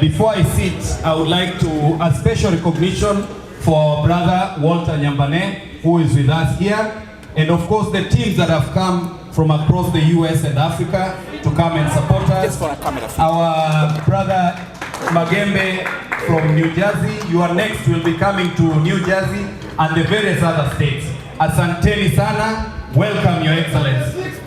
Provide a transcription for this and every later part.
Before I sit, I would like to a special recognition for our brother Walter Nyambane, who is with us here, and of course the teams that have come from across the US and Africa to come and support us. Our brother Magembe from New Jersey, you are next, will be coming to New Jersey and the various other states. Asanteni sana, welcome Your Excellency.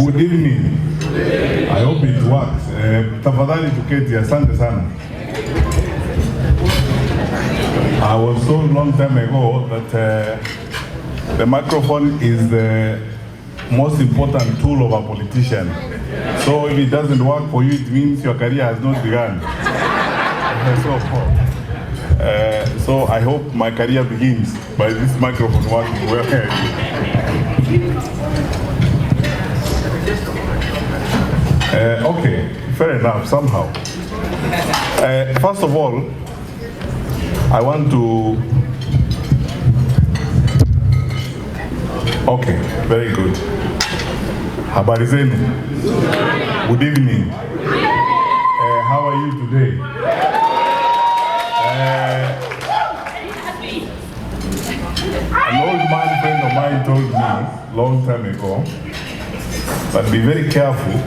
Good evening. I hope it works. Tafadhali tuketi, asante sana. I was told long time ago that the microphone is the most important tool of a politician. So if it doesn't work for you, it means your career has not begun. So I hope my career begins by this microphone working well. Okay, fair enough, somehow. First of all, I want to... Okay, very good. Habari zenu. Good evening. How are you today? An old man friend of mine told me long time ago, but be very careful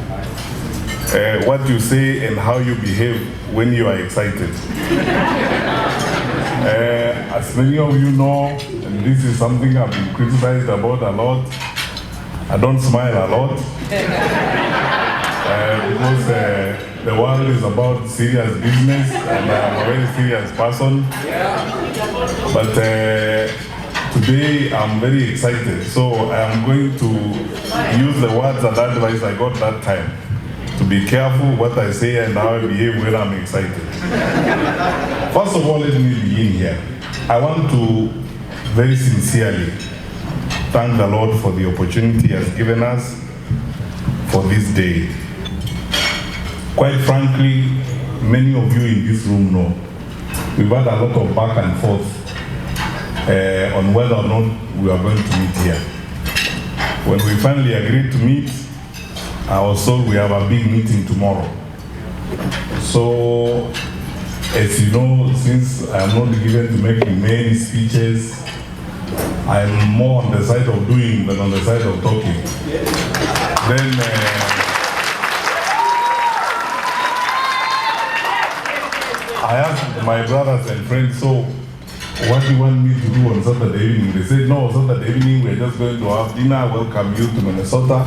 what you say and how you behave when you are excited. As many of you know, and this is something I've been criticized about a lot, I don't smile a lot because the world is about serious business and I'm a very serious person. But today I'm very excited, so I'm going to use the words and advice I got that time to be careful what I say and how I behave when I'm excited. First of all, let me begin here. I want to very sincerely thank the Lord for the opportunity He has given us for this day. Quite frankly, many of you in this room know we've had a lot of back and forth on whether or not we are going to meet here. When we finally agreed to meet, I was told we have a big meeting tomorrow. So, as you know, since I am not given to making many speeches, I am more on the side of doing than on the side of talking. Then, I asked my brothers and friends, so what do you want me to do on Saturday evening? They said, no, Saturday evening we're just going to have dinner, welcome you to Minnesota.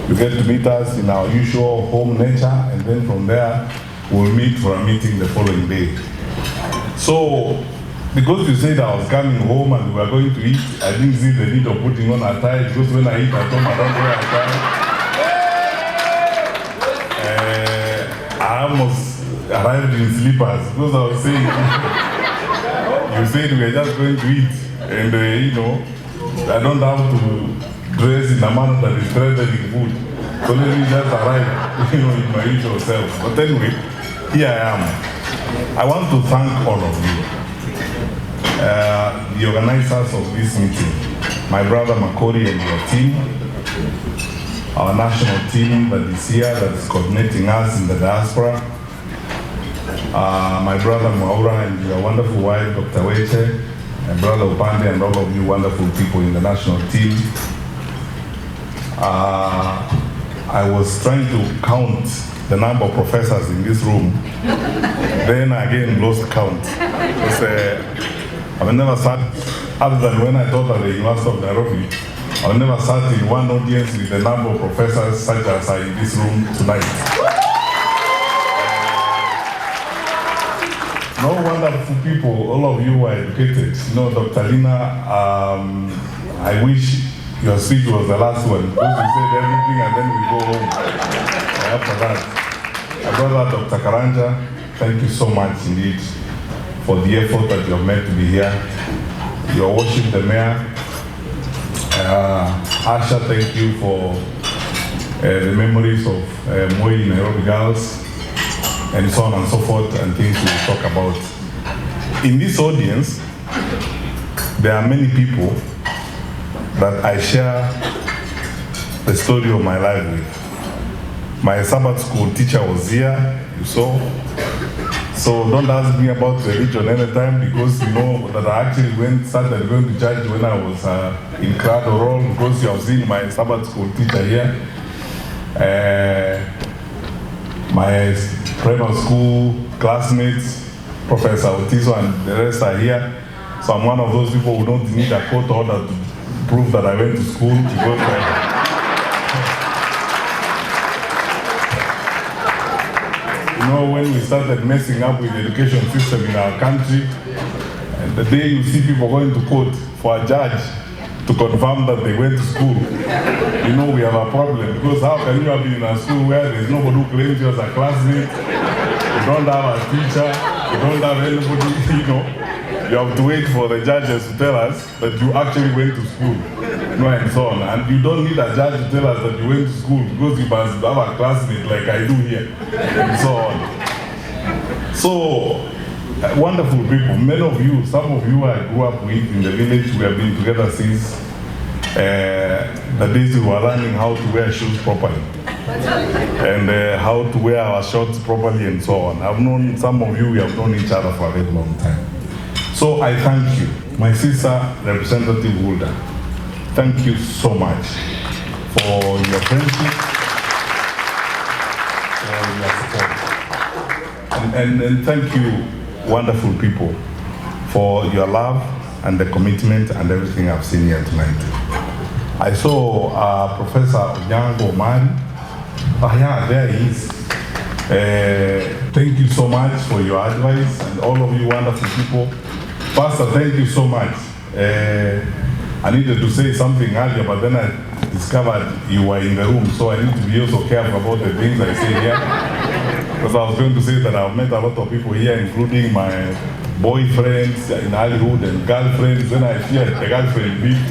You get to meet us in our usual home nature, and then from there, we'll meet for a meeting the following day. So, because you said I was coming home and we were going to eat, I didn't see the need of putting on a tie, because when I eat at home, I don't wear a tie. I almost arrived in slippers, because I was saying, you said we are just going to eat, and you know, I don't have to dress in a manner that is threatening food. So let me just arrive, in my usual self. But anyway, here I am. I want to thank all of you, the organizers of this meeting, my brother Makori and your team, our national team that is here, that is coordinating us in the diaspora, my brother Mwaura and your wonderful wife, Dr. Weche, my brother Upande, and all of you wonderful people in the national team. I was trying to count the number of professors in this room, then again lost count. I've never sat, other than when I taught at the University of Nairobi, I've never sat in one audience with the number of professors such as are in this room tonight. No wonderful people, all of you are educated. You know, Dr. Lina, I wish your speech was the last one, because we said everything and then we go home. After that, my brother Dr. Karanja, thank you so much indeed for the effort that you have made to be here. Your worship, the mayor. Asha, thank you for the memories of Moi Nairobi girls. and so on and so forth, and things we'll talk about. In this audience, there are many people that I share the story of my life with. My Sabbath school teacher was here, you saw. So don't ask me about religion anytime, because you know that I actually started going to church when I was in crowd or all, because you have seen my Sabbath school teacher here. My primary school classmates, Professor Otiso and the rest are here. So I'm one of those people who don't need a court order to prove that I went to school, because you know, when we started messing up with the education system in our country, and the day you see people going to court for a judge to confirm that they went to school, you know we have a problem. Because how can you have been in a school where there's nobody who claims you as a classmate, you don't have a teacher, you don't have anybody, you know. You have to wait for the judges to tell us that you actually went to school, you know, and so on. And you don't need a judge to tell us that you went to school, because you must have a classmate like I do here, and so on. So, wonderful people. Many of you, some of you I grew up with in the village. We have been together since the days we were learning how to wear shoes properly, and how to wear our shorts properly, and so on. I've known some of you, we have known each other for a very long time. So I thank you, my sister, Representative Hulda. Thank you so much for your friendship, for your support. And thank you, wonderful people, for your love and the commitment and everything I've seen here tonight. I saw Professor Onyango Mari. Oh yeah, there he is. Thank you so much for your advice, and all of you wonderful people. Pastor, thank you so much. I needed to say something earlier, but then I discovered you were in the room, so I need to be also careful about the things I say here. Because I was going to say that I've met a lot of people here, including my boyfriends in Hollywood and girlfriends. Then I feared the girlfriend beat.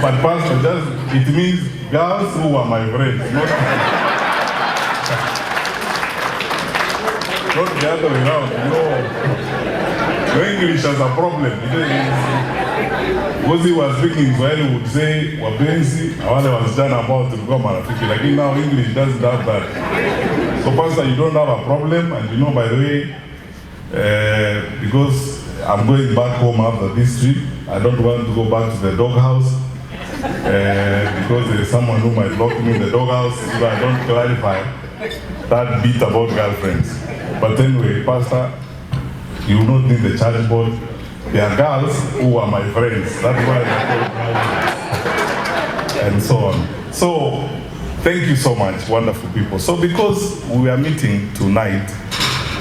But Pastor, it means girls who are my friends, not the other way around. No English has a problem. Because he was speaking Swahili, would say wapenzi, wale wasichana ambao tulikuwa marafiki. Lakini now English doesn't have that. So Pastor, you don't have a problem, and you know, by the way, because I'm going back home after this trip, I don't want to go back to the doghouse, because there is someone who might lock me in the doghouse if I don't clarify that bit about girlfriends. But anyway, Pastor, you will not need the church board. There are girls who are my friends. That's why and so on. So, thank you so much, wonderful people. So, because we are meeting tonight,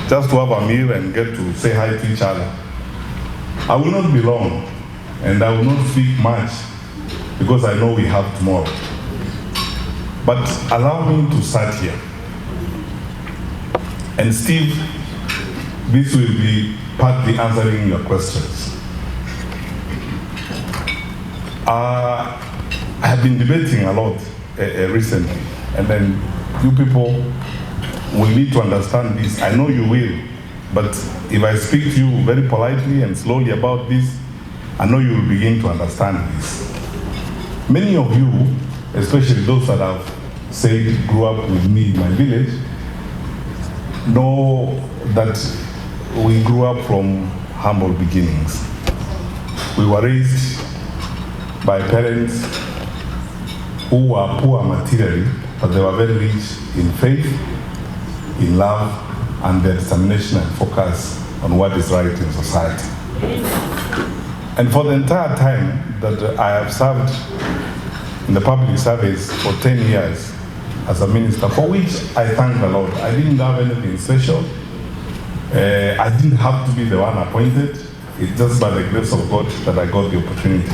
just to have a meal and get to say hi to each other, I will not be long, and I will not speak much, because I know we have tomorrow. But allow me to start here. And Steve, this will be partly answering your questions. I have been debating a lot recently, and then you people will need to understand this. I know you will, but if I speak to you very politely and slowly about this, I know you will begin to understand this. Many of you, especially those that have said grew up with me in my village, know that we grew up from humble beginnings. We were raised by parents who were poor materially, but they were very rich in faith, in love, and their determination and focus on what is right in society. And for the entire time that I have served in the public service for 10 years as a minister, for which I thank the Lord. I didn't have anything special. I didn't have to be the one appointed. It's just by the grace of God that I got the opportunity.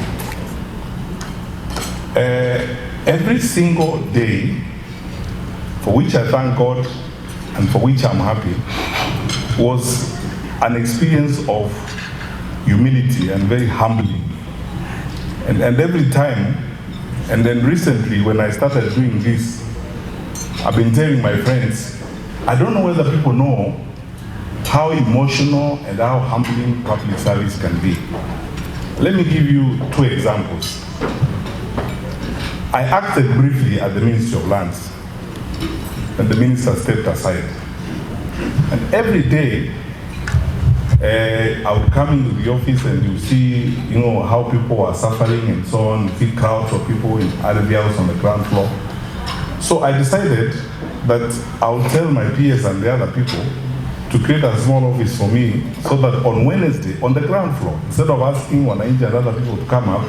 Every single day, for which I thank God and for which I'm happy, was an experience of humility and very humbling. And every time, and then recently when I started doing this I've been telling my friends, I don't know whether people know how emotional and how humbling public service can be. Let me give you 2 examples. I acted briefly at the Ministry of Lands, and the minister stepped aside. And every day, I would come into the office and you see, how people are suffering and so on. You see crowds of people in areas on the ground floor. So I decided that I would tell my peers and the other people to create a small office for me, so that on Wednesday, on the ground floor, instead of asking Wananchi and other people to come up,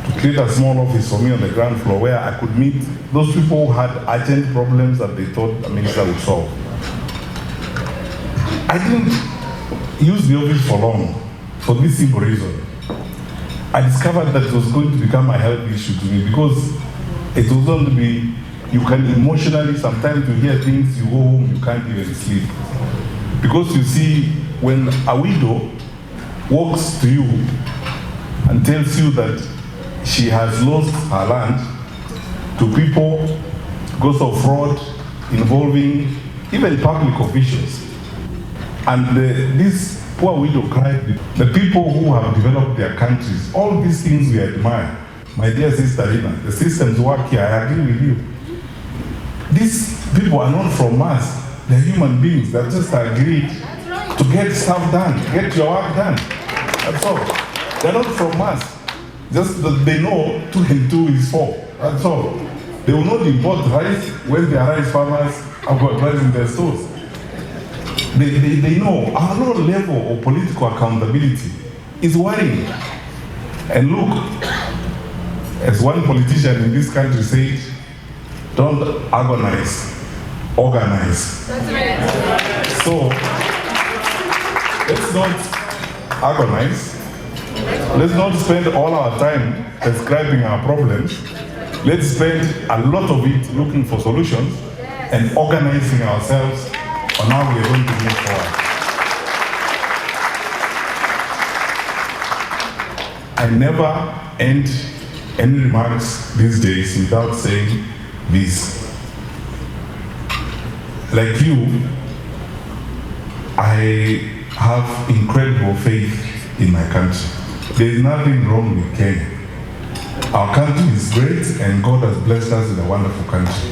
to create a small office for me on the ground floor where I could meet those people who had urgent problems that they thought the minister would solve. I didn't use the office for long, for this simple reason. I discovered that it was going to become a health issue to me, because it was going to be, you can emotionally, sometimes you hear things, you go home, you can't even sleep. Because you see, when a widow walks to you and tells you that she has lost her land to people because of fraud involving even public officials, and this poor widow cried, the people who have developed their countries, all these things we admire. My dear sister Rina, the systems work here, I agree with you. These people are not from us, they're human beings that just agreed to get stuff done, get your work done. That's all. They're not from us. Just that they know 2 and 2 is 4. That's all. They will not import rice when their rice farmers have got rice in their stores. They know our low level of political accountability is worrying. And look, as one politician in this country said, don't agonize, organize. That's right. So, let's not agonize. Let's not spend all our time describing our problems. Let's spend a lot of it looking for solutions and organizing ourselves on how we are going to move forward. I never end any remarks these days without saying this. Like you, I have incredible faith in my country. There is nothing wrong with Kenya. Our country is great and God has blessed us with a wonderful country.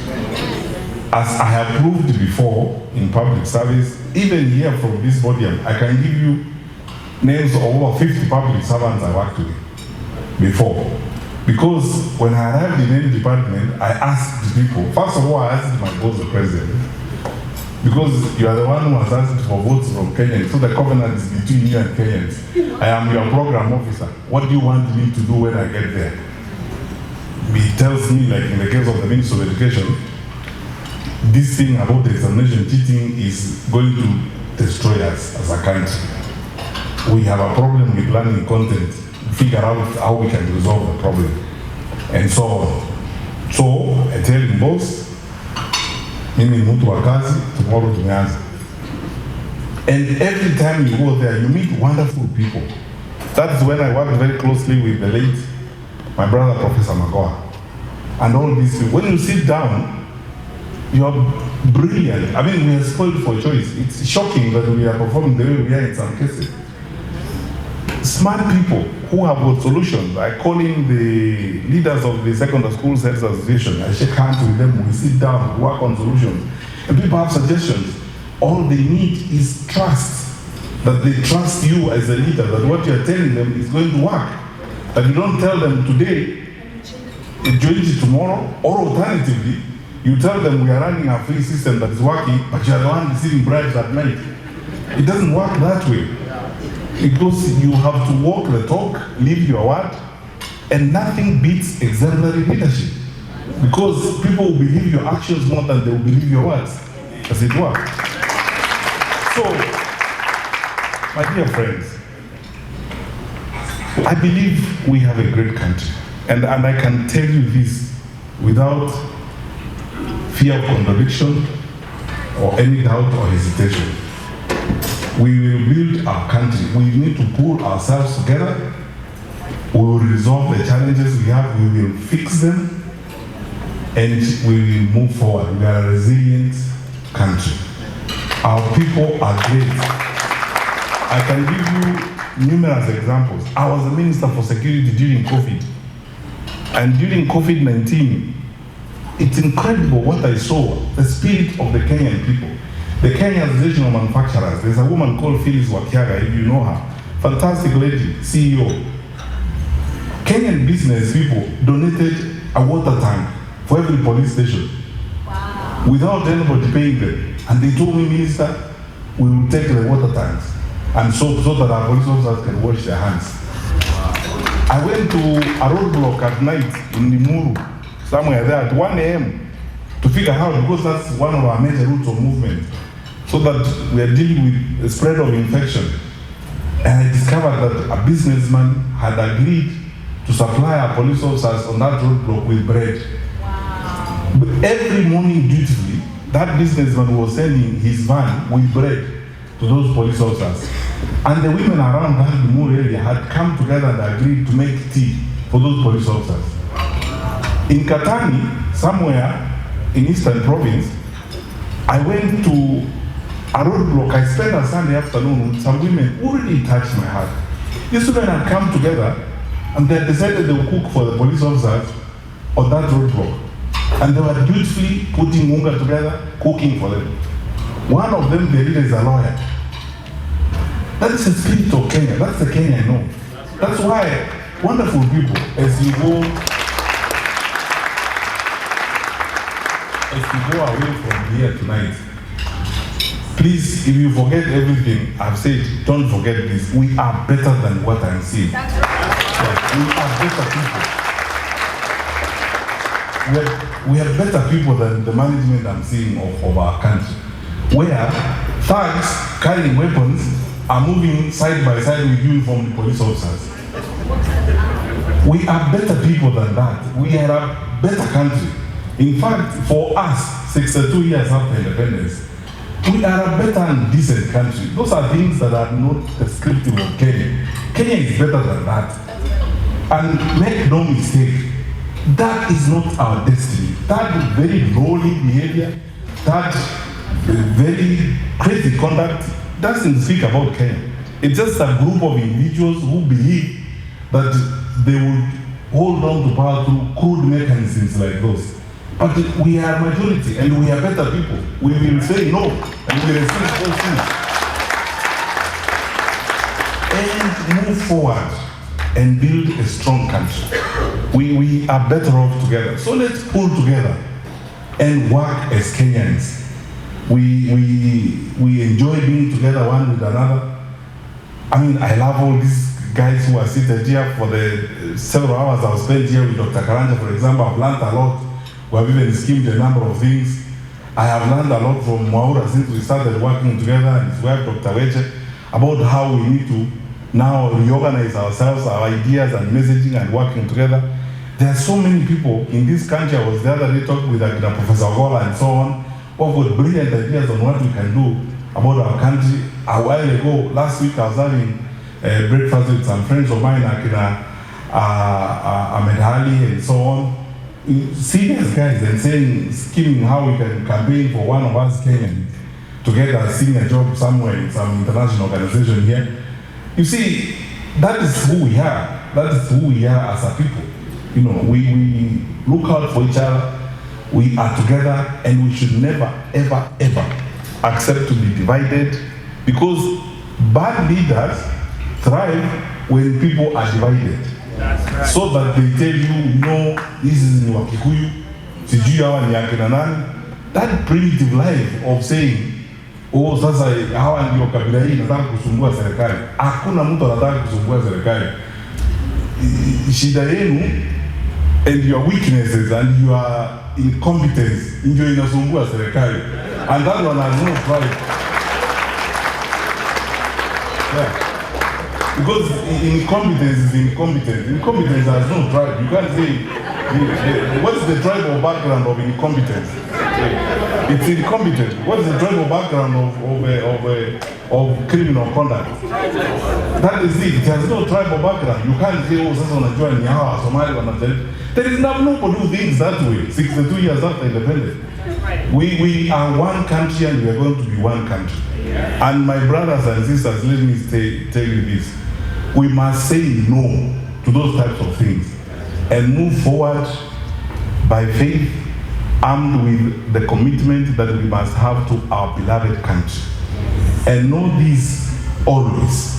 As I have proved before in public service, even here from this podium, I can give you names of over 50 public servants I worked with before. Because when I arrived in any department, I asked people, first of all, I asked my boss, the president, because you are the one who has asked for votes from Kenyans, so the covenant is between you and Kenyans. I am your program officer. What do you want me to do when I get there? He tells me, like in the case of the Minister of Education, this thing about the examination cheating is going to destroy us as a country. We have a problem with learning content. Figure out how we can resolve the problem, and so on. So I tell him, boss, mimi mtu wa kazi, tomorrow tumeanza. And every time you go there, you meet wonderful people. That's when I worked very closely with the late, my brother, Professor Magoa. And all these people. When you sit down, you are brilliant. I mean, we are spoiled for choice. It's shocking that we are performing the way we are in some cases. Smart people who have got solutions. I call in the leaders of the secondary school heads association. I shake hands with them. We sit down, work on solutions. And people have suggestions. All they need is trust. That they trust you as a leader, that what you're telling them is going to work. That you don't tell them today, change it tomorrow, or alternatively, you tell them we are running a free system that is working, but you are the one receiving bribes at night. It doesn't work that way. Because you have to walk the talk, live your word, and nothing beats exemplary leadership. Because people will believe your actions more than they will believe your words, as it were. So, my dear friends, I believe we have a great country. And I can tell you this without fear of contradiction or any doubt or hesitation. We will build our country. We need to pull ourselves together. We will resolve the challenges we have. We will fix them. and we will move forward. We are a resilient country. Our people are great. I can give you numerous examples. I was the Minister for Security during COVID. And during COVID-19, it's incredible what I saw, the spirit of the Kenyan people. The Kenyan Association of Manufacturers, there's a woman called Phyllis Wakiaga, if you know her. Fantastic lady, CEO. Kenyan business people donated a water tank for every police station. Wow. Without anybody paying them. And they told me, Minister, we will take the water tanks and so that our police officers can wash their hands. Wow. I went to a roadblock at night in Limuru, somewhere there at 1 a.m. to figure out, because that's one of our major routes of movement, so that we are dealing with the spread of infection. And I discovered that a businessman had agreed to supply our police officers on that roadblock with bread. Wow. But every morning, dutifully, that businessman was sending his van with bread to those police officers. And the women around that Limuru area had come together and agreed to make tea for those police officers. In Katani, somewhere in Eastern Province, I went to a roadblock. I spent a Sunday afternoon with some women who really touched my heart. These women had come together and they had decided they would cook for the police officers on that roadblock. And they were beautifully putting munga together, cooking for them. One of them, the leader, is a lawyer. That is the spirit of Kenya. That's the Kenya I know. That's why wonderful people, as you go away from here tonight, please, if you forget everything I've said, don't forget this. We are better than what I'm seeing. That's right. Yeah, we are better people. We are better people than the management I'm seeing of our country, where thugs carrying weapons are moving side by side with uniformed police officers. We are better people than that. We are a better country. In fact, for us, 62 years after independence, we are a better and decent country. Those are things that are not descriptive of Kenya. Kenya is better than that. And make no mistake, that is not our destiny. That very lowly behavior, that very crazy conduct doesn't speak about Kenya. It's just a group of individuals who believe that they will hold on to power through crude mechanisms like those. But we are majority and we are better people. We will say no and we will resist those things. And move forward and build a strong country. We are better off together. So let's pull together and work as Kenyans. We enjoy being together one with another. I mean, I love all these guys who are seated here for the several hours I've spent here with Dr. Karanja, for example. I've learned a lot. We have even schemed a number of things. I have learned a lot from Mwaura since we started working together and his wife, Dr. Weche, about how we need to now reorganize ourselves, our ideas and messaging and working together. There are so many people in this country. I was the other day talking with Professor Gola and so on, who have got brilliant ideas on what we can do about our country. A while ago, last week, I was having breakfast with some friends of mine, Ahmed Ali and so on. Serious guys, and saying, scheming how we can campaign for one of us Kenyans to get a senior job somewhere in some international organization here. You see, that is who we are. That is who we are as a people. You know, we look out for each other. We are together, and we should never, ever, ever accept to be divided, because bad leaders thrive when people are divided. Right. So that they tell you, no, this is ni wa Kikuyu, sijui hawa ni akina nani. That primitive life of saying, oh, sasa hawa ndio kabila hii nataka kusumbua serikali. Hakuna mtu anataka kusumbua serikali. Shida yenu and your weaknesses and your incompetence ndio inasumbua serikali. And that one has no pride. Yeah. Because incompetence is incompetence. Incompetence has no tribe. You can't say, what's the tribal background of incompetence? It's incompetent. What is the tribal background of criminal conduct? That is it. It has no tribal background. You can't say, oh, sasa unajua ni hawa Somali wanajaribu. There is nobody who thinks that way. 62 years after independence. We are one country and we are going to be one country. And my brothers and sisters, let me tell you this. We must say no to those types of things and move forward by faith, armed with the commitment that we must have to our beloved country. And know this always,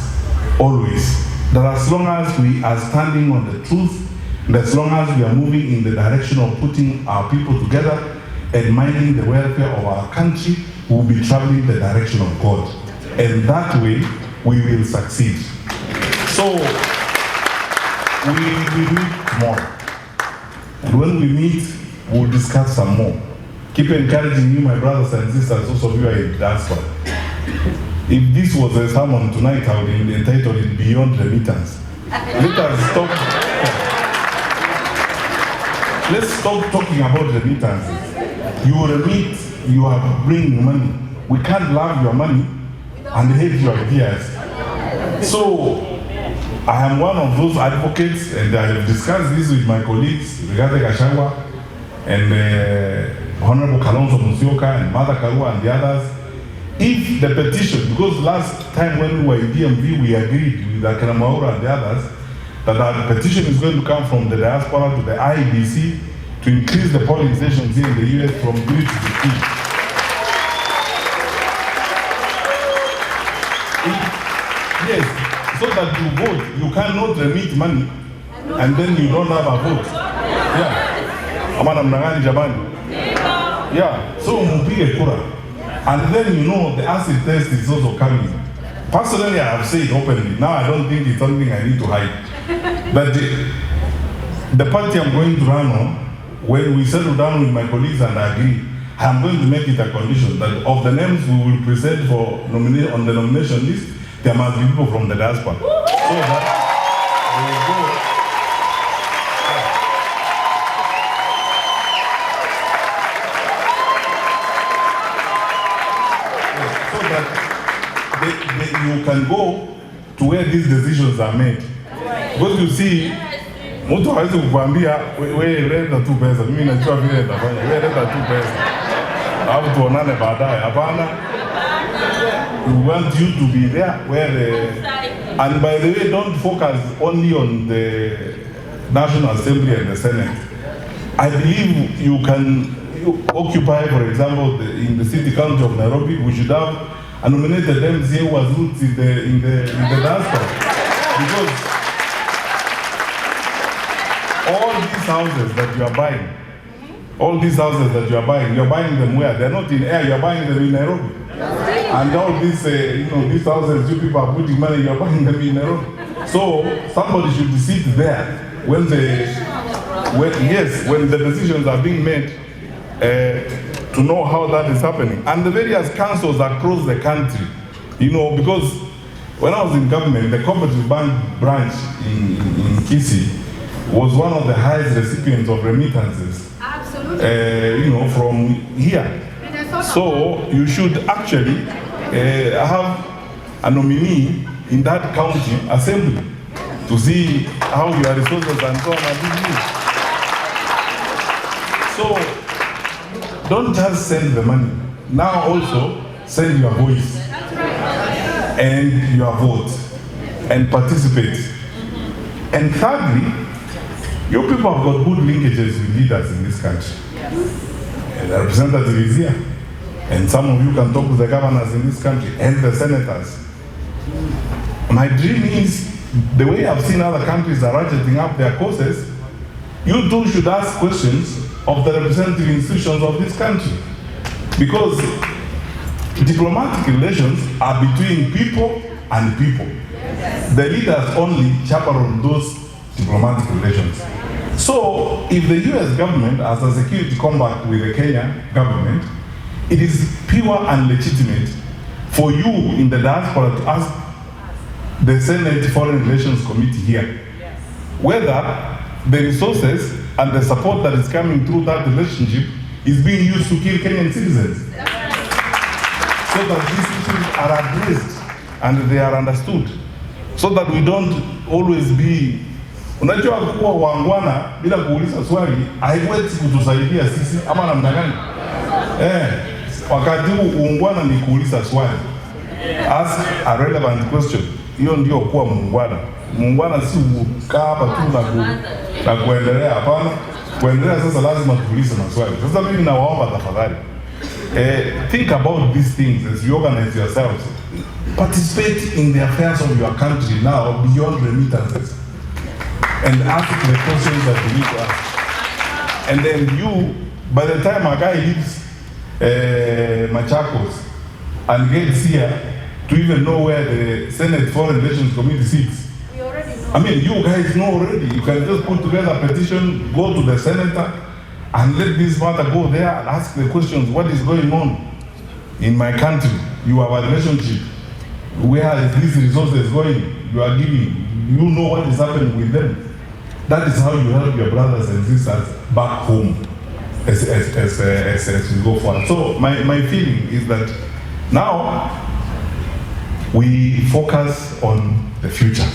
that as long as we are standing on the truth, and as long as we are moving in the direction of putting our people together and minding the welfare of our country, we will be traveling the direction of God. And that way, we will succeed. So, we meet tomorrow. And when we meet, we'll discuss some more. Keep encouraging you, my brothers and sisters, those of you are in Diaspora. If this was a sermon tonight, I would entitle it Beyond Remittance. Let's stop talking about remittances. You remit, you are bringing money. We can't love your money and hate your ideas. So, I am one of those advocates, and I have discussed this with my colleagues, Rigathi Gachagua, and Honorable Kalonzo Musyoka, and Martha Karua, and the others. If the petition, because last time when we were in DMV, we agreed with Akana Maura and the others, that our petition is going to come from the diaspora to the IEBC to increase the polling stations here in the US from 3 to 15. Yes, so that you vote. You cannot remit money and then you don't have a vote. Yeah. Amana mnangani jamani. Yeah, so mpige kura. And then you know the acid test is also coming. Personally, I have said openly, now I don't think it's something I need to hide. But the party I'm going to run on, when we settle down with my colleagues and agree, I'm going to make it a condition that of the names we will present for on the nomination list, there must be people from the diaspora. So that they will go. So that you can go to where these decisions are made. Because you see, mtu hawezi kukwambia wewe leta tu pesa, mimi najua vile nitafanya, wewe leta tu pesa, alafu tuonane baadaye. Hapana, we want you to be there where and by the way, don't focus only on the National Assembly and the Senate. I believe you can occupy, for example, in the city council of Nairobi, we should have a nominated MC who has roots in the diaspora. Because all these houses that you are buying, you're buying them where? They're not in air, you're buying them in Nairobi. And all these, these houses you people are putting money, you're buying them in Nairobi. So somebody should sit there when the decisions are being made to know how that is happening. And the various councils across the country, because when I was in government, the Cooperative Bank branch in Kisii was one of the highest recipients of remittances. Absolutely. From here. So you should actually have a nominee in that county assembly to see how your resources and so on are being used. So don't just send the money. Now also send your voice and your vote and participate. And thirdly, your people have got good linkages with leaders in this country. And the representative is here. And some of you can talk to the governors in this country and the senators. My dream is, the way I've seen other countries are ratcheting up their courses, you too should ask questions of the representative institutions of this country. Because diplomatic relations are between people and people. The leaders only chaperone those diplomatic relations. So, if the US government has a security compact with the Kenyan government, it is pure and legitimate for you in the diaspora to ask the Senate Foreign Relations Committee here whether the resources and the support that is coming through that relationship is being used to kill Kenyan citizens. So that these issues are addressed and they are understood. So that we don't always be, unajua kuwa wangwana bila kuuliza swali haiwezi kutusaidia sisi ama namna gani? Wakati uungwana ni kuuliza swali. Ask a relevant question. Hiyo ndio kuwa muungwana. Muungwana si kukaa hapa tu na kuendelea, hapana. Kuendelea sasa lazima tuulize maswali. Sasa mimi nawaomba tafadhali. Think about these things as you organize yourselves. Participate in the affairs of your country now beyond remittances. And ask the questions that you need to ask. And then you, by the time a guy leaves Machakos and gets here to even know where the Senate Foreign Relations Committee sits, we already know. I mean, you guys know already. You can just put together a petition, go to the senator, and let this matter go there and ask the questions. What is going on in my country? You have a relationship. Where is these resources going? You are giving. You know what is happening with them. That is how you help your brothers and sisters back home as we go forward. So my feeling is that now we focus on the future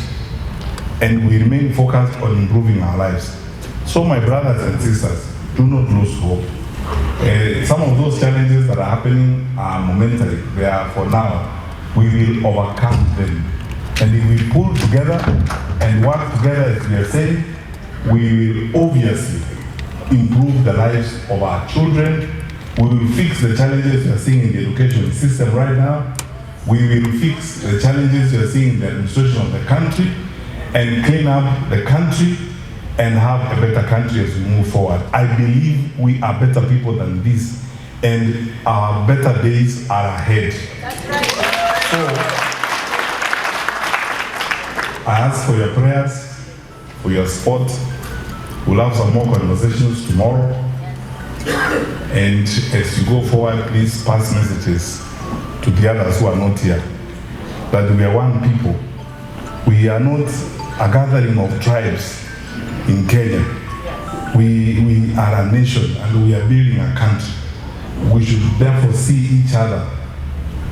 and we remain focused on improving our lives. So my brothers and sisters, do not lose hope. Some of those challenges that are happening are momentary. They are for now. We will overcome them. And if we pull together and work together, as we are saying, we will obviously improve the lives of our children. We will fix the challenges we are seeing in the education system right now. We will fix the challenges we are seeing in the administration of the country and clean up the country and have a better country as we move forward. I believe we are better people than this, and our better days are ahead. That's right. So, I ask for your prayers, for your support. We'll have some more conversations tomorrow. And as you go forward, please pass messages to the others who are not here, that we are one people. We are not a gathering of tribes in Kenya. We are a nation and we are building a country. We should therefore see each other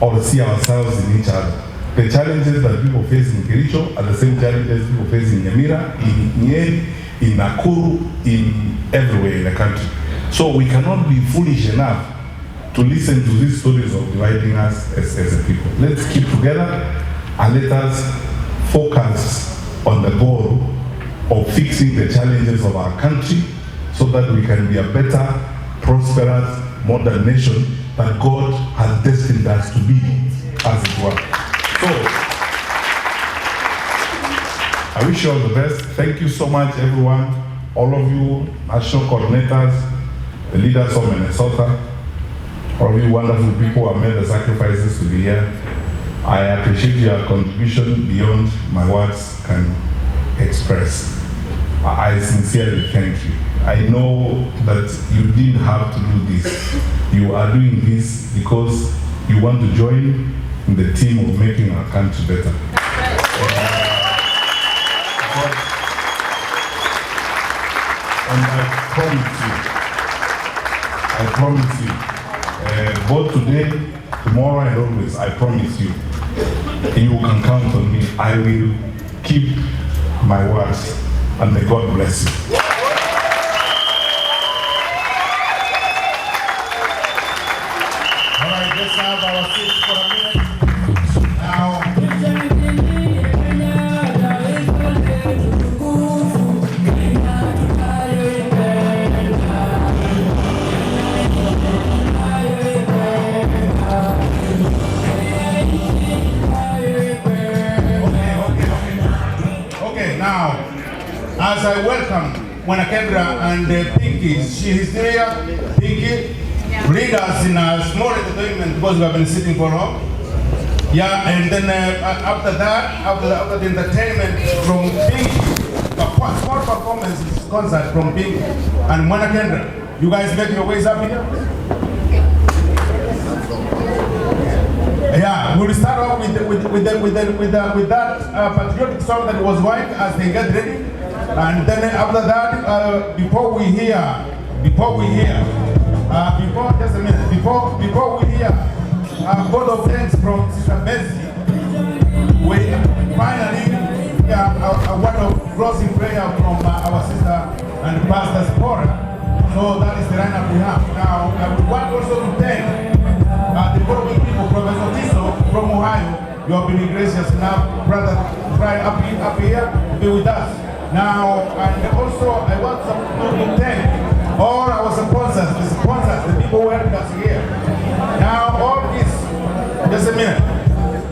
or see ourselves in each other. The challenges that people face in Kericho are the same challenges people face in Nyamira, in Nyeri, in Nakuru, in everywhere in the country. So we cannot be foolish enough to listen to these stories of dividing us as a people. Let's keep together and let us focus on the goal of fixing the challenges of our country so that we can be a better, prosperous, modern nation that God has destined us to be, as it were. So, I wish you all the best. Thank you so much, everyone. All of you, national coordinators, the leaders of Minnesota, all of you wonderful people who have made the sacrifices to be here. I appreciate your contribution beyond my words can express. I sincerely thank you. I know that you didn't have to do this. You are doing this because you want to join in the team of making our country better. And I promise you, both today, tomorrow and always, I promise you, you can count on me. I will keep my words, and may God bless you. All right, let's have our seats for a minute. Now, now, as I welcome Mwanakendra and Pinky, she is here. Pinky, lead us in a small entertainment because we have been sitting for long. Yeah, and then after that, after the entertainment from Pinky, a small performance concert from Pinky and Mwanakendra. You guys make your ways up here. Yeah, we'll start off with that patriotic song that was going as they get ready, and then after that, before we hear Just a minute, before we hear a vote of thanks from Sister Bessie, we finally hear a word of closing prayer from our sister and Pastor Diaspora. So that is the lineup we have. Now, I would want also to thank the following people, Professor Tiso from Ohio. You have been gracious enough, brother, right up here to be with us. Now, and also I want to thank all our sponsors, the people who helped us here. Now, all this, just a minute.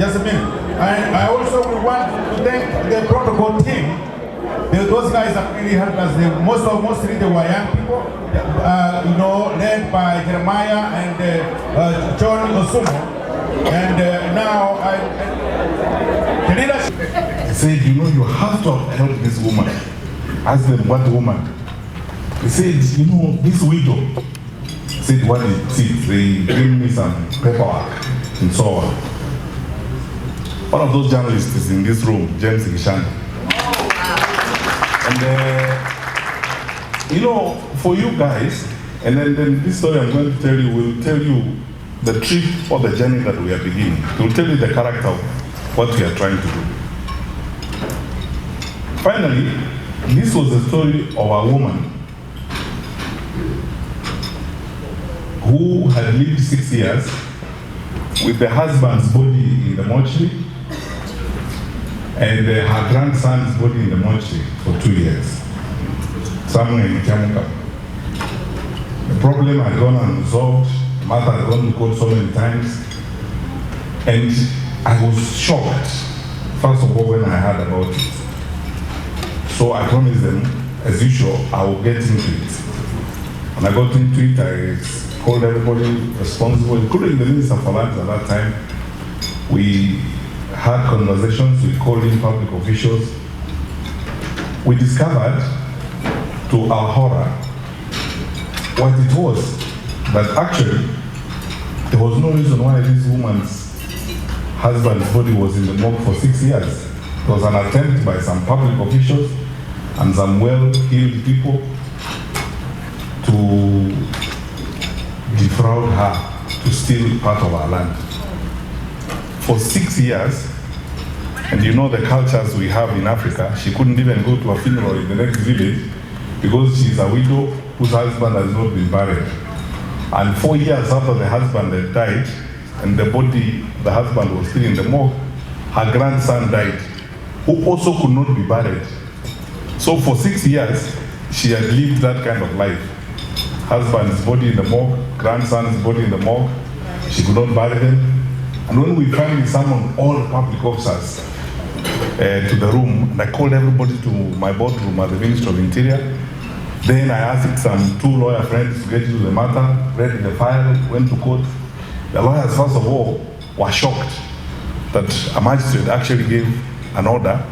And I also want to thank the protocol team. Those guys have really helped us. Mostly they were young people, led by Jeremiah and John Osumo. And now the leadership said, you have to help this woman. Ask them, what woman? He said, this widow. Said, what is it? They bring me some paperwork and so on. One of those journalists is in this room, James Gishan. And for you guys, and then this story I'm going to tell you will tell you the trip or the journey that we are beginning. It will tell you the character of what we are trying to do. Finally, this was the story of a woman who had lived 6 years with the husband's body in the mortuary and her grandson's body in the mortuary for 2 years. Somewhere in Matiang'I. The problem had gone unresolved. Mother had gone to court so many times. And I was shocked, first of all, when I heard about it. So I promised them, as usual, I will get into it. When I got into it, I called everybody responsible, including the Minister for Lands at that time. We had conversations, we called in public officials. We discovered, to our horror, what it was, that actually there was no reason why this woman's husband's body was in the morgue for 6 years. It was an attempt by some public officials and some well-heeled people to defraud her, to steal part of our land. For 6 years, and the cultures we have in Africa, she couldn't even go to a funeral in the next village because she's a widow whose husband has not been buried. And 4 years after the husband had died, and the husband was still in the morgue, her grandson died, who also could not be buried. So for 6 years, she had lived that kind of life. Husband's body in the morgue, grandson's body in the morgue, she could not bury them. And when we finally summoned all the public officers to the room, and I called everybody to my boardroom at the Ministry of Interior, then I asked some 2 lawyer friends to get into the matter, read the file, went to court. The lawyers, first of all, were shocked that a magistrate actually gave an order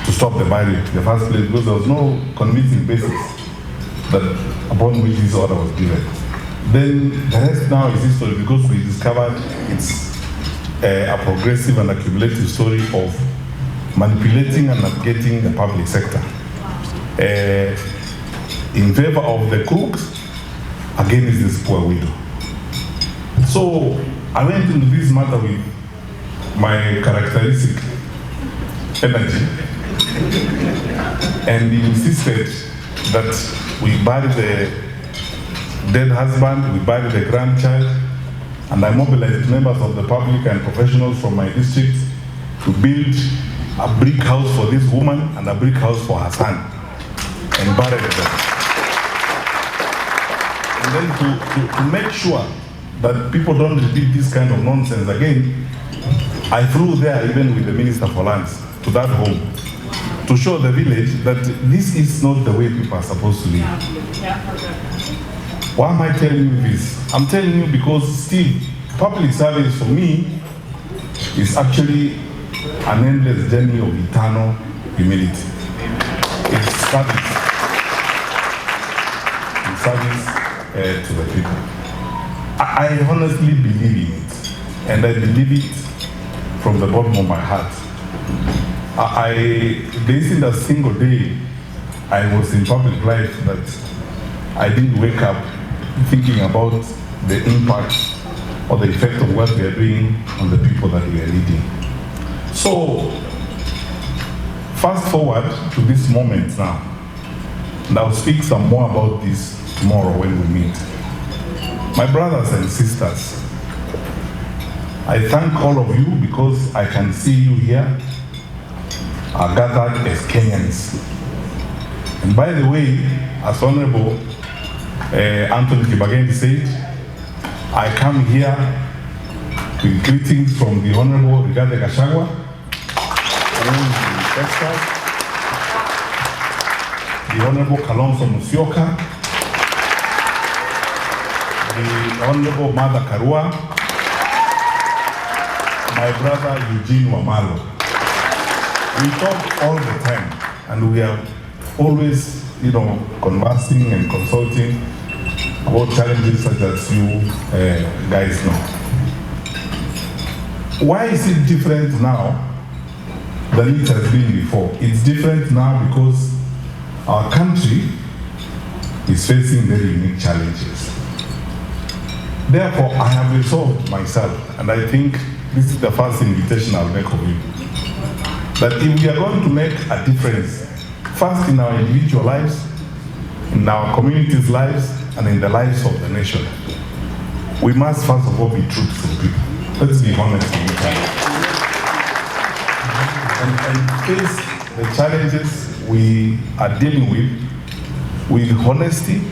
to stop the burial in the first place because there was no convincing basis upon which this order was given. Then the rest now is history because we discovered it's a progressive and accumulative story of manipulating and navigating the public sector in favor of the crooks against this poor widow. So I went into this matter with my characteristic energy and insisted that we bury the dead husband, we bury the grandchild, and I mobilized members of the public and professionals from my district to build a brick house for this woman and a brick house for her son and bury them. And then to make sure that people don't repeat this kind of nonsense again, I flew there even with the Minister for Lands to that home to show the village that this is not the way people are supposed to live. Why am I telling you this? I'm telling you because still, public service for me is actually an endless journey of eternal humility. It's service. It's service to the people. I honestly believe in it, and I believe it from the bottom of my heart. There isn't a single day I was in public life that I didn't wake up thinking about the impact or the effect of what we are doing on the people that we are leading. So, fast forward to this moment now, and I'll speak some more about this tomorrow when we meet. My brothers and sisters, I thank all of you because I can see you here are gathered as Kenyans. And by the way, as Honorable Anthony Kibagendi said, I come here with greetings from the Honorable Rigathi Gachagua, who is the expert, the Honorable Kalonzo Musyoka, the Honorable Martha Karua, my brother Eugene Wamalo. We talk all the time, and we are always, conversing and consulting about challenges such as you guys know. Why is it different now than it has been before? It's different now because our country is facing very unique challenges. Therefore, I have resolved myself, and I think this is the first invitation I'll make of you, that if we are going to make a difference, first in our individual lives, in our communities' lives, and in the lives of the nation, we must first of all be truthful people. Let's be honest with each other. And face the challenges we are dealing with honesty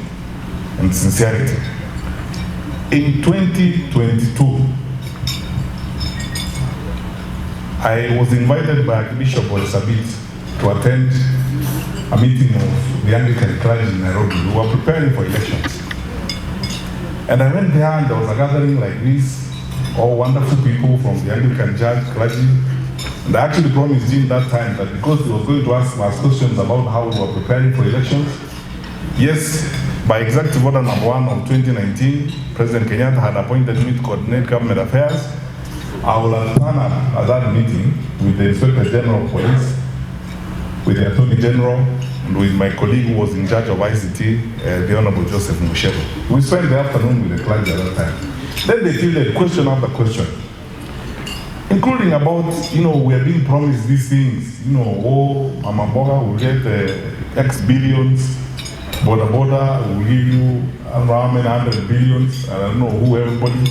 and sincerity. In 2022, I was invited by Archbishop Sabit to attend a meeting of the Anglican clergy in Nairobi. We were preparing for elections. And I went there and there was a gathering like this, all wonderful people from the Anglican church, clergy. And I actually promised him that time that because he was going to ask us questions about how we were preparing for elections, yes, by Executive Order number 1 of 2019, President Kenyatta had appointed me to coordinate government affairs. I will turn up at that meeting with the Inspector General of Police, with the Attorney General, and with my colleague who was in charge of ICT, the Honorable Joseph Mushebo. We spent the afternoon with the clergy at that time. Then they fielded question after question, including about, we are being promised these things, Mama Boga will get X billions, Border will give you around 100 billions, I don't know who, everybody.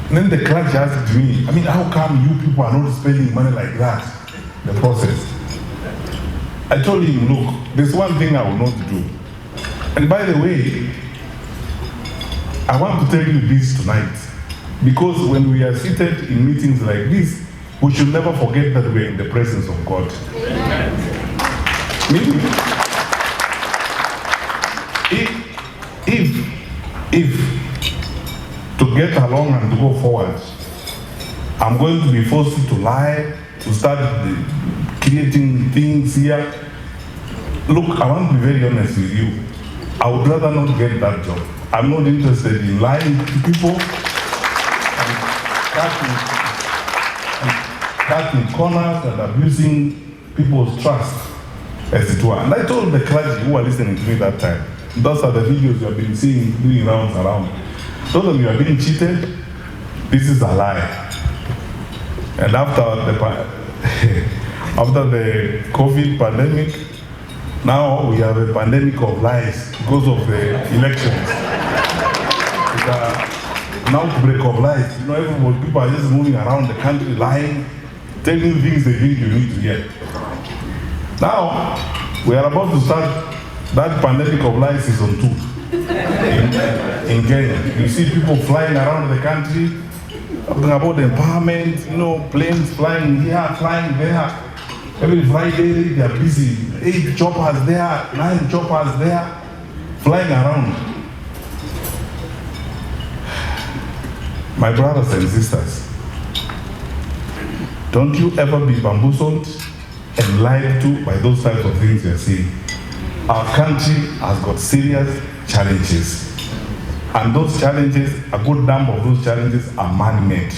And then the clergy asked me, how come you people are not spending money like that, the process? I told him, look, there's one thing I will not do. And by the way, I want to tell you this tonight, because when we are seated in meetings like this, we should never forget that we are in the presence of God. Meaning, if to get along and to go forward, I'm going to be forced to lie, to start creating things here. Look, I want to be very honest with you. I would rather not get that job. I'm not interested in lying to people and cutting corners and abusing people's trust, as it were. And I told the clergy who were listening to me that time, those are the videos you have been seeing doing rounds around. Told them you are being cheated, this is a lie. And after the COVID pandemic, now we have a pandemic of lies because of the elections. It's an outbreak of lies. Everybody, people are just moving around the country lying, telling you things they think you need to hear. Now, we are about to start that pandemic of lies season 2 in Kenya. You see people flying around the country, talking about empowerment, planes flying here, flying there. Every Friday they are busy. 8 choppers there, 9 choppers there, flying around. My brothers and sisters, don't you ever be bamboozled and lied to by those types of things you're seeing. Our country has got serious challenges. And those challenges, a good number of those challenges are man-made.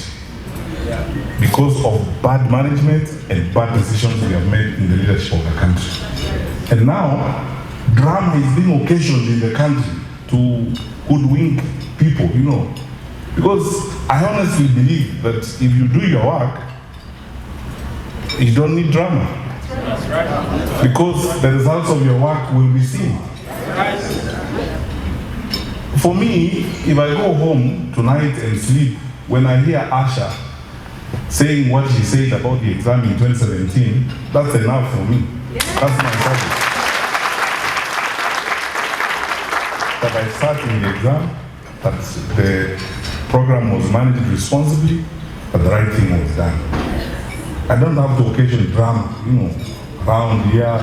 Because of bad management and bad decisions we have made in the leadership of the country. And now, drama is being occasioned in the country to hoodwink people, you know. Because I honestly believe that if you do your work, you don't need drama. That's right. Because the results of your work will be seen. For me, if I go home tonight and sleep, when I hear Asha saying what she said about the exam in 2017, that's enough for me. That's my service. That I sat in the exam, that the program was managed responsibly, but the right thing was done. I don't have to occasion drama, you know, around here,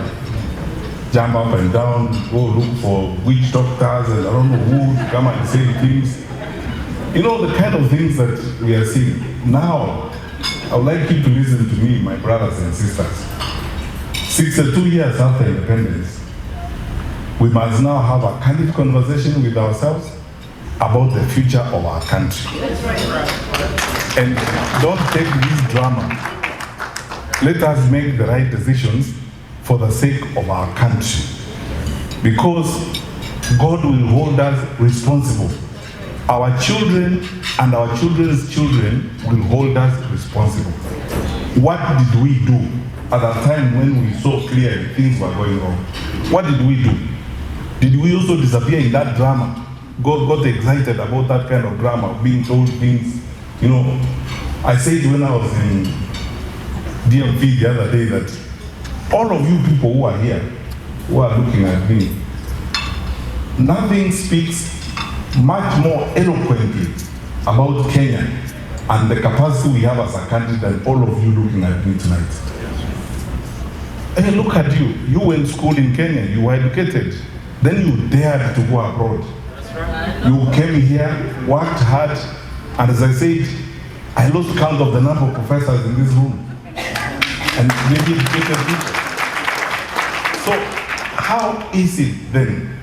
jump up and down, go look for witch doctors and I don't know who to come and say things. You know, the kind of things that we are seeing. Now, I would like you to listen to me, my brothers and sisters. 62 years after independence, we must now have a candid conversation with ourselves about the future of our country. And don't take this drama. Let us make the right decisions for the sake of our country. Because God will hold us responsible. Our children and our children's children will hold us responsible. What did we do at a time when we saw clearly things were going wrong? What did we do? Did we also disappear in that drama? God got excited about that kind of drama, being told things. You know, I said when I was in DMV the other day that all of you people who are here, who are looking at me, nothing speaks much more eloquently about Kenya and the capacity we have as a country than all of you looking at me tonight. Hey, look at you. You went to school in Kenya, you were educated. Then you dared to go abroad. You came here, worked hard, and as I said, I lost count of the number of professors in this room. And maybe educated people. So, how is it then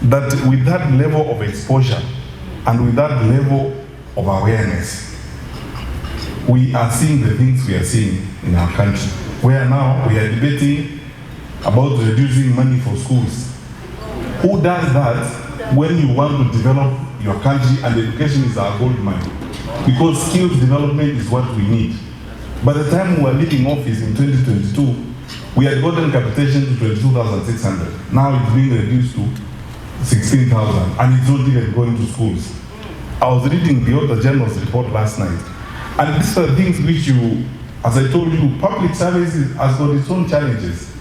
that with that level of exposure and with that level of awareness, we are seeing the things we are seeing in our country, where now we are debating about reducing money for schools? Who does that when you want to develop your country and education is our gold mine? Because skills development is what we need. By the time we were leaving office in 2022, we had gotten capitation to 22,600. Now it's being reduced to 16,000, and it's not even going to schools. I was reading the Auditor General's report last night, and these are things which you, as I told you, public services has got its own challenges.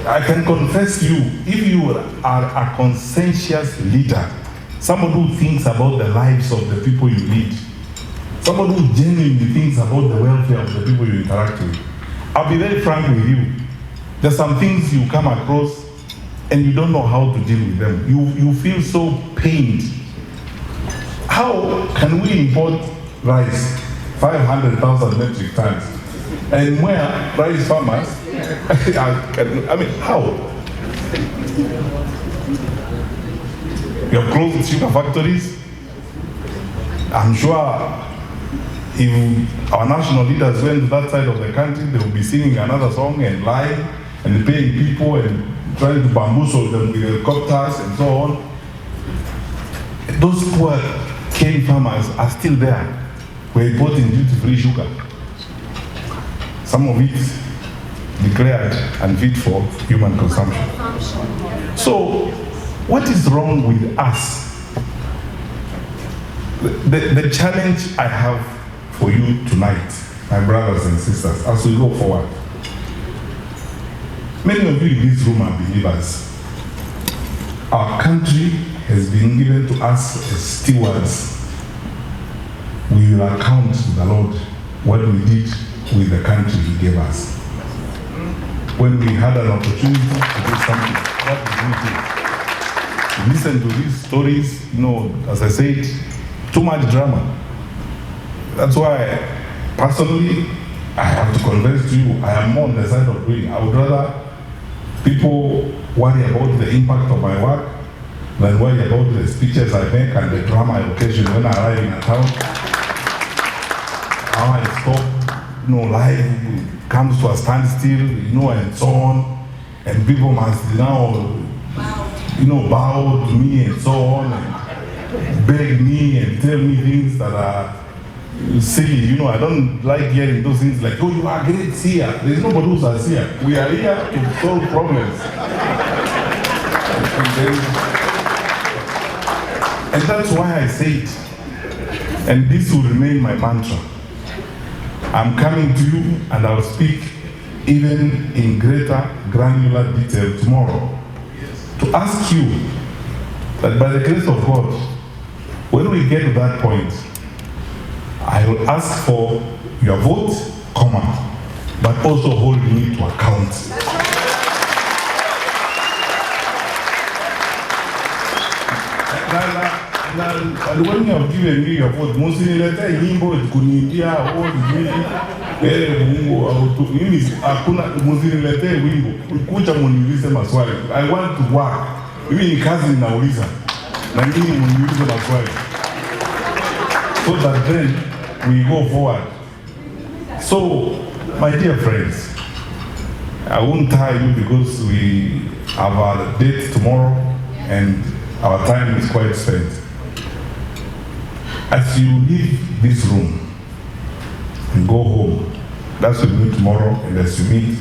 I can confess to you, if you are a conscientious leader, someone who thinks about the lives of the people you lead, someone who genuinely thinks about the welfare of the people you interact with, I'll be very frank with you. There's some things you come across and you don't know how to deal with them. You feel so pained. How can we import rice, 500,000 metric tons, and where rice farmers, I mean, how? You have closed sugar factories. I'm sure if our national leaders went to that side of the country, they would be singing another song and lying and paying people and trying to bamboozle them with helicopters and so on. Those poor cane farmers are still there. We're importing duty-free sugar. Some of it declared unfit for human consumption. So, what is wrong with us? The challenge I have for you tonight, my brothers and sisters, as we go forward. Many of you in this room are believers. Our country has been given to us as stewards. We will account to the Lord what we did with the country He gave us. When we had an opportunity to do something, what did we do? Listen to these stories, you know, as I said, too much drama. That's why, personally, I have to confess to you, I am more on the side of doing. I would rather people worry about the impact of my work than worry about the speeches I make and the drama I occasion when I arrive in a town. How I stop, you know, life comes to a standstill, you know, and so on. And people must now bow to me and so on, and beg me and tell me things that are silly. I don't like hearing those things like, oh, you are great seer. There's nobody who's a seer. We are here to solve problems. And that's why I say it. And this will remain my mantra. I'm coming to you and I'll speak even in greater granular detail tomorrow to ask you that by the grace of God, when we get to that point, I will ask for your vote, but also hold me to account. And when you have given me your vote, msinilete nyimbo kuniimbia mimi hakuna msinilete wimbo kuja muniulize maswali. I want to work. Mimi ni kazi ninauliza na nyinyi muniulize maswali, so that then we go forward. So my dear friends, I won't tire you because we have a date tomorrow and our time is quite spent. As you leave this room and go home, that's what we do tomorrow, and as you meet